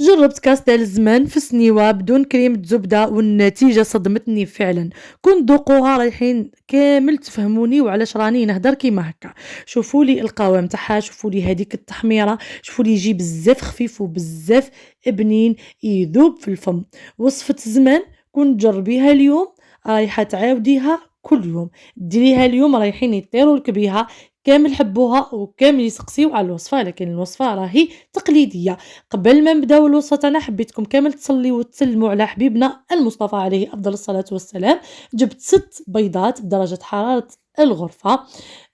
جربت كاس تاع الزمان في سنيوة بدون كريمة زبدة والنتيجة صدمتني فعلا. كنت ذوقوها رايحين كامل تفهموني وعلاش راني نهدر كيما هكا. شوفوا لي القوام تاعها، شوفوا لي هذيك التحميرة، شوفوا لي يجي بزاف خفيف وبزاف بنين يذوب في الفم. وصفة زمان كنت جربيها اليوم، رايحة تعاوديها كل يوم، ديريها اليوم رايحين يطيروا لك بيها. كامل حبوها وكامل يسقسيو على الوصفة، لكن الوصفة راهي تقليدية. قبل ما نبداو الوصفة تاعنا حبيتكم كامل تصليو وتسلموا على حبيبنا المصطفى عليه افضل الصلاة والسلام. جبت 6 بيضات بدرجة حرارة الغرفة.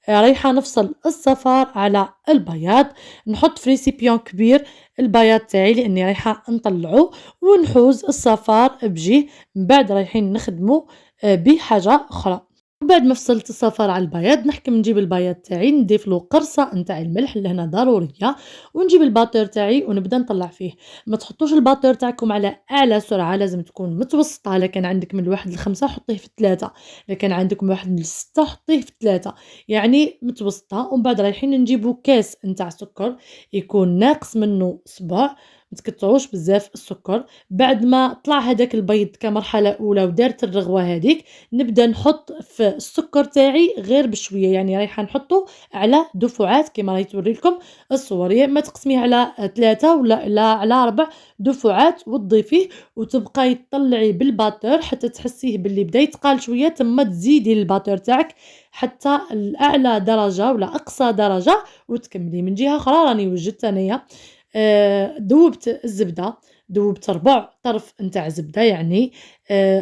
رايحة نفصل الصفار على البياض، نحط في ريسيبيون كبير البياض تاعي لاني رايحة نطلعه، ونحوز الصفار بجيه. من بعد رايحين نخدمو بحاجة اخرى. وبعد ما فصلت الصفار على البياض نحكم نجيب البياض تاعي نضيف له قرصه نتاع الملح اللي هنا ضروريه، ونجيب الباتور تاعي ونبدا نطلع فيه. ما تحطوش الباتور تاعكم على اعلى سرعه، لازم تكون متوسطه. الا كان عندك من 1 ل 5 حطيه في 3، الا كان عندك من 1 ل 6 حطيه في 3، يعني متوسطه. ومن بعد رايحين نجيبو كاس نتاع سكر يكون ناقص منه صباع، ما تكتروش بزاف السكر. بعد ما طلع هذاك البيض كمرحله اولى ودارت الرغوه هذيك، نبدا نحط في السكر تاعي غير بشويه، يعني رايحه نحطه على دفعات كما راهي توري لكم الصور. يا اما تقسميه على 3 ولا لا على 4 دفعات وتضيفيه، وتبقاي تطلعي بالباتور حتى تحسيه باللي بدا يتقال شويه، ثم تزيدي الباتور تاعك حتى الاعلى درجه ولا اقصى درجه، وتكملي. من جهه اخرى راني وجدت انايا ذوبت الزبده، ذوبت ربع طرف نتاع زبده، يعني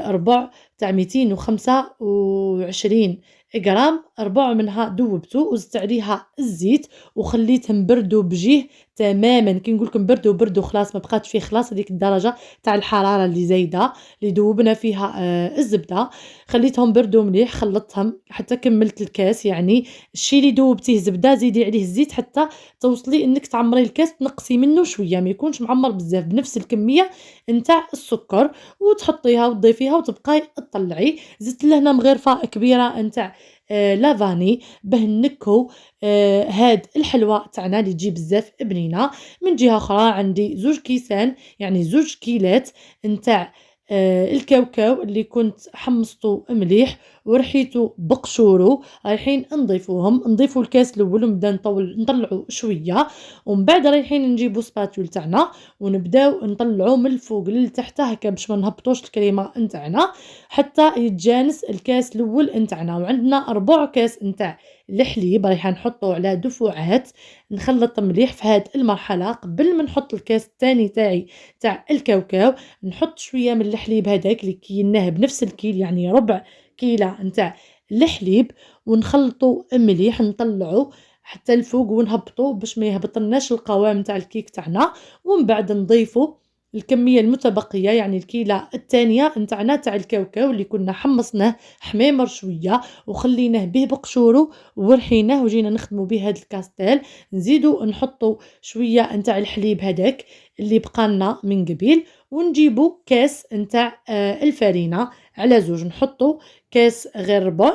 ربع تاع 225 غرام، ربع منها ذوبته وزدت عليها الزيت وخليتهم نبردوا بجيه تماما. كي نقول لكم بردوا خلاص، ما بقاتش فيه خلاص هذيك الدرجه تاع الحراره اللي زايده اللي ذوبنا فيها الزبده. خليتهم بردوا مليح، خلطتهم حتى كملت الكاس. يعني الشيء اللي ذوبتيه زبده زيدي عليه الزيت حتى توصلي انك تعمري الكاس، تنقصي منه شويه، ما يكونش معمر بزاف، بنفس الكميه نتاع السكر، وتحطيها وتضيفيها وتبقاي تطلعي. زدت لهنا مغرفه كبيره نتاع لافاني باه نكهو هاد الحلوى تاعنا اللي تجي بزاف بنينه. من جهه اخرى عندي 2 كيسان، يعني 2 كيلات نتاع الكاوكاو اللي كنت حمصته مليح ورحيته بقشورو، رايحين نضيفوهم. نضيفوا الكاس الاول ونبدا نطلعوا شويه، ومن بعد رايحين نجيبوا سباتول تاعنا ونبداو نطلعوا من الفوق للتحت هكا باش ما نهبطوش الكريمه نتاعنا حتى يتجانس الكاس الاول نتاعنا. وعندنا 4 كاس نتاع الحليب رايحه نحطو على دفعات، نخلط مليح في هاد المرحله. قبل ما نحط الكاس الثاني تاعي تاع الكاوكاو نحط شويه من الحليب هذاك اللي كيناه بنفس الكيل، يعني ربع كيلة نتاع الحليب، ونخلطو مليح نطلعو حتى الفوق ونهبطو باش ما يهبطلناش القوام نتاع الكيك تاعنا. ومن بعد نضيفو الكميه المتبقيه، يعني الكيله الثانيه نتاعنا تاع الكاوكاو اللي كنا حمصناه حميمر شويه وخليناه به بقشورو ورحيناه وجينا نخدمو به هاد الكاستيل. نزيدو نحطو شويه نتاع الحليب هذاك اللي بقالنا من قبيل، ونجيبو كاس نتاع الفرينه على 2، نحطو كاس غير ربع،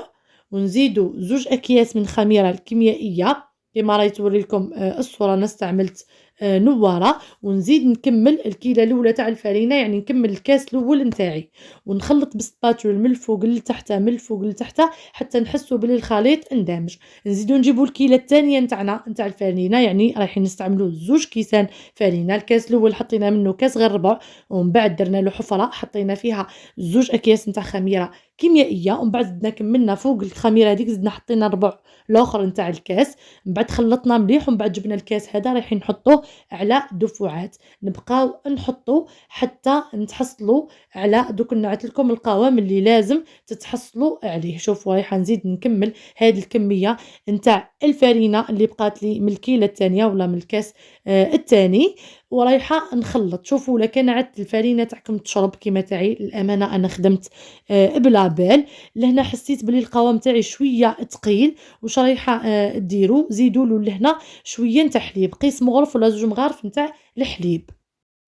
ونزيدو 2 أكياس من خميرة الكيميائية كما راهي توري لكم الصورة. انا استعملت نوارة، ونزيد نكمل الكيلة الاولى تاع الفرينة، يعني نكمل الكاس الاول نتاعي، ونخلط بالسباتول من الفوق لتحت من الفوق لتحت حتى نحسوا بلي الخليط اندمج. نزيدو نجيبو الكيلة الثانية نتاعنا نتاع الفرينة، يعني رايحين نستعملو 2 كيسان فرينة. الكاس الاول حطينا منه كاس غير ربع، ومن بعد درنا له حفرة حطينا فيها 2 أكياس نتاع خميرة كيميائيه، ومن بعد زدنا كملنا فوق الخميره هذيك زدنا حطينا ربع الاخر نتاع الكاس. من بعد خلطنا مليح، ومن بعد جبنا الكاس هذا رايحين نحطوه على دفعات، نبقاو نحطو حتى نتحصلوا على دوك نعت لكم القوام اللي لازم تتحصلوا عليه. شوفوا رايحه نزيد نكمل هذه الكميه نتاع الفرينه اللي بقات لي من الكيله الثانيه ولا من الكاس الثاني، ورايحه نخلط. شوفوا لكان عدت الفرينه تاعكم تشرب كيما تاعي، الامانه انا خدمت بلا بال. لهنا حسيت بلي القوام تاعي شويه ثقيل، واش رايحه ديروا زيدوا له لهنا شويه نتاع حليب، قيس مغرف ولا 2 مغارف نتاع الحليب.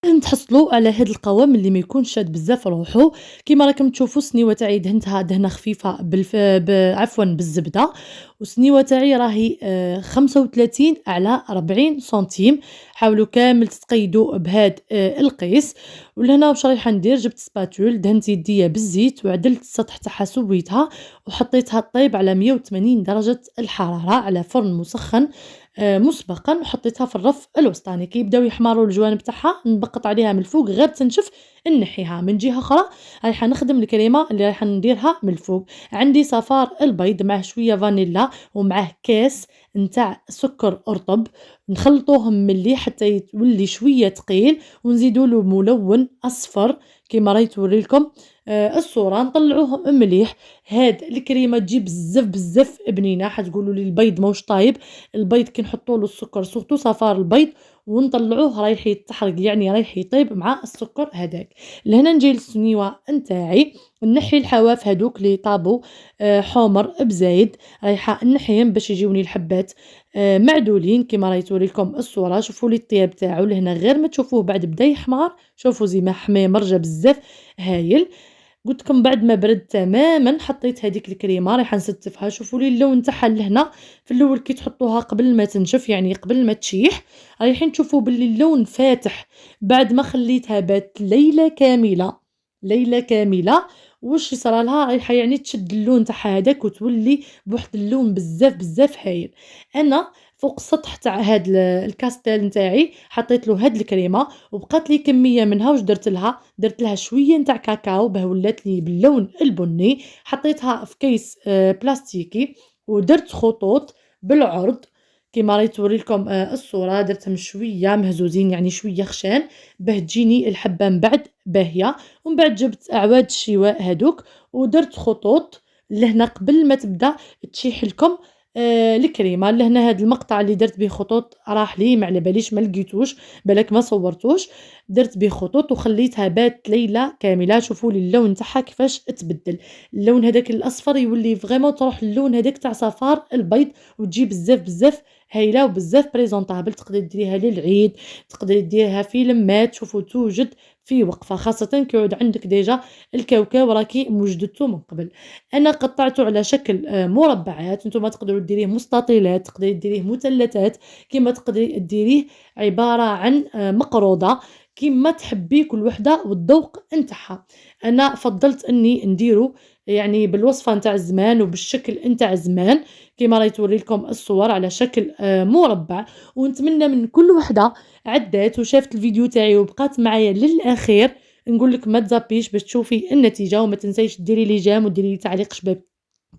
نتحصلوا على هاد القوام اللي ما يكونش شاد بزاف روحو. كيما راكم تشوفوا السنيوه تاعي دهنتها دهنه خفيفه عفوا بالزبده، والسنيوه تاعي راهي 35 على 40 سنتيم. حاولوا كامل تتقيدوا بهاد القيس. ولهنا واش رايحه ندير، جبت سباتول دهنت يديا بالزيت وعدلت السطح تاعها سويتها وحطيتها طيب على 180 درجه الحراره على فرن مسخن مسبقًا، وحطيتها في الرف الوسطاني. كي يبداو يحمروا الجوانب تاعها نبقّط عليها من الفوق غير تنشف نحيها. من جهة أخرى رايحة نخدم الكريمة اللي رايحة نديرها من الفوق. عندي صفار البيض معاه شوية فانيلا ومعاه كاس نتاع سكر رطب، نخلطوهم مليح حتى يولي شوية تقيل، ونزيدوا له ملون أصفر كيما راهي توري لكم الصورة. نطلعوه مليح. هاد الكريمة تجي بزاف بزاف بنينة. حتقولوا لي البيض ماهوش طايب، البيض كي نحطوا له السكر سورتو صفار البيض ونطلعوه رايح يتحرق، يعني رايح يطيب مع السكر هذاك. لهنا نجي للسنيوه نتاعي، نحي الحواف هذوك اللي طابوا حمر بزايد، رايحه نحيهم باش يجيوني الحبات معدولين كيما راهي توري لكم الصوره. شوفوا لي الطياب تاعو لهنا غير ما تشوفوه بعد بدا يحمر، شوفوا زي ما حمي مرجه بزاف هايل. قلت لكم بعد ما برد تماما حطيت هذيك الكريمه رايحه نستفها. شوفوا لي اللون تاعها لهنا في الاول كي تحطوها قبل ما تنشف يعني قبل ما تشيح رايحين تشوفوا باللي اللون فاتح. بعد ما خليتها بات ليله كامله، ليله كامله واش يصرى لها رايحه يعني تشد اللون تاعها هذاك وتولي بواحد اللون بزاف بزاف هايل. انا فوق السطح تاع هاد الكاستيل نتاعي حطيت له هاد الكريمه وبقات لي كميه منها. واش درت لها، درت لها شويه نتاع كاكاو باه ولات لي باللون البني. حطيتها في كيس بلاستيكي ودرت خطوط بالعرض كيما راهي توري لكم الصوره. درتهم شويه مهزوزين يعني شويه خشان باه تجيني الحبه من بعد باهيه. ومن بعد جبت اعواد الشواء هذوك ودرت خطوط لهنا قبل ما تبدا تشيح لكم الكريمه. لهنا هذا المقطع اللي درت به خطوط راح لي ما على باليش ما لقيتوش بالك ما صورتوش. درت به خطوط وخليتها بات ليله كامله. شوفوا لي اللون تاعها كيفاش تبدل، اللون هذاك الاصفر يولي فريمون تروح اللون هذاك تاع صفار البيض وتجي بزاف بزاف هايله وبزاف بريزونطابل. تقدري ديريها للعيد، تقدري ديريها في لمات. شوفوا توجد في وقفه خاصه كي يعود عندك ديجا الكاوكاو راكي موجدته من قبل. انا قطعته على شكل مربعات. نتوما تقدروا ديريه مستطيلات، تقدري ديريه مثلثات، كيما تقدري ديريه عباره عن مقروضه كيما تحبي كل وحده والذوق نتاعها. انا فضلت اني نديرو يعني بالوصفه نتاع الزمان وبالشكل نتاع الزمان كيما راهي توري لكم الصور على شكل مربع. ونتمنى من كل وحده عدات وشافت الفيديو تاعي وبقات معايا للاخير نقول لك ما تزابيش باش تشوفي النتيجه. وما تنسيش ديري لي جيم وديري لي تعليق شباب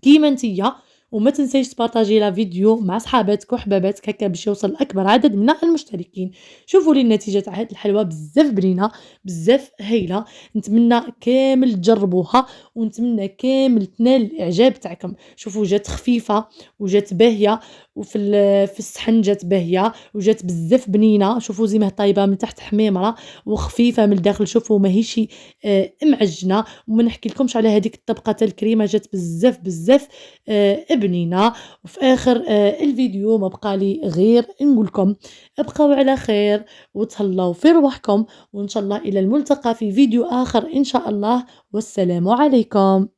كيما نتيا. وما تنسيش تبارطاجي لا فيديو مع صحاباتك وحباباتك هكا باش يوصل لاكبر عدد من المشتركين. شوفوا لي النتيجه تاع هاد الحلوه بزاف بنينه بزاف هايله. نتمنى كامل تجربوها ونتمنى كامل تنال الاعجاب تاعكم. شوفوا جات خفيفه وجات باهيه في الصحن جات باهيه وجات بزاف بنينه. شوفوا زي ما طايبه من تحت حميمره وخفيفه من الداخل. شوفوا ماهيش معجنه. وما نحكي لكمش على هذيك الطبقه تاع الكريمه جات بزاف بزاف بنينه. وفي اخر الفيديو ما بقى لي غير نقول لكم ابقوا على خير وتهلاو في روحكم، وان شاء الله الى الملتقى في فيديو اخر ان شاء الله. والسلام عليكم.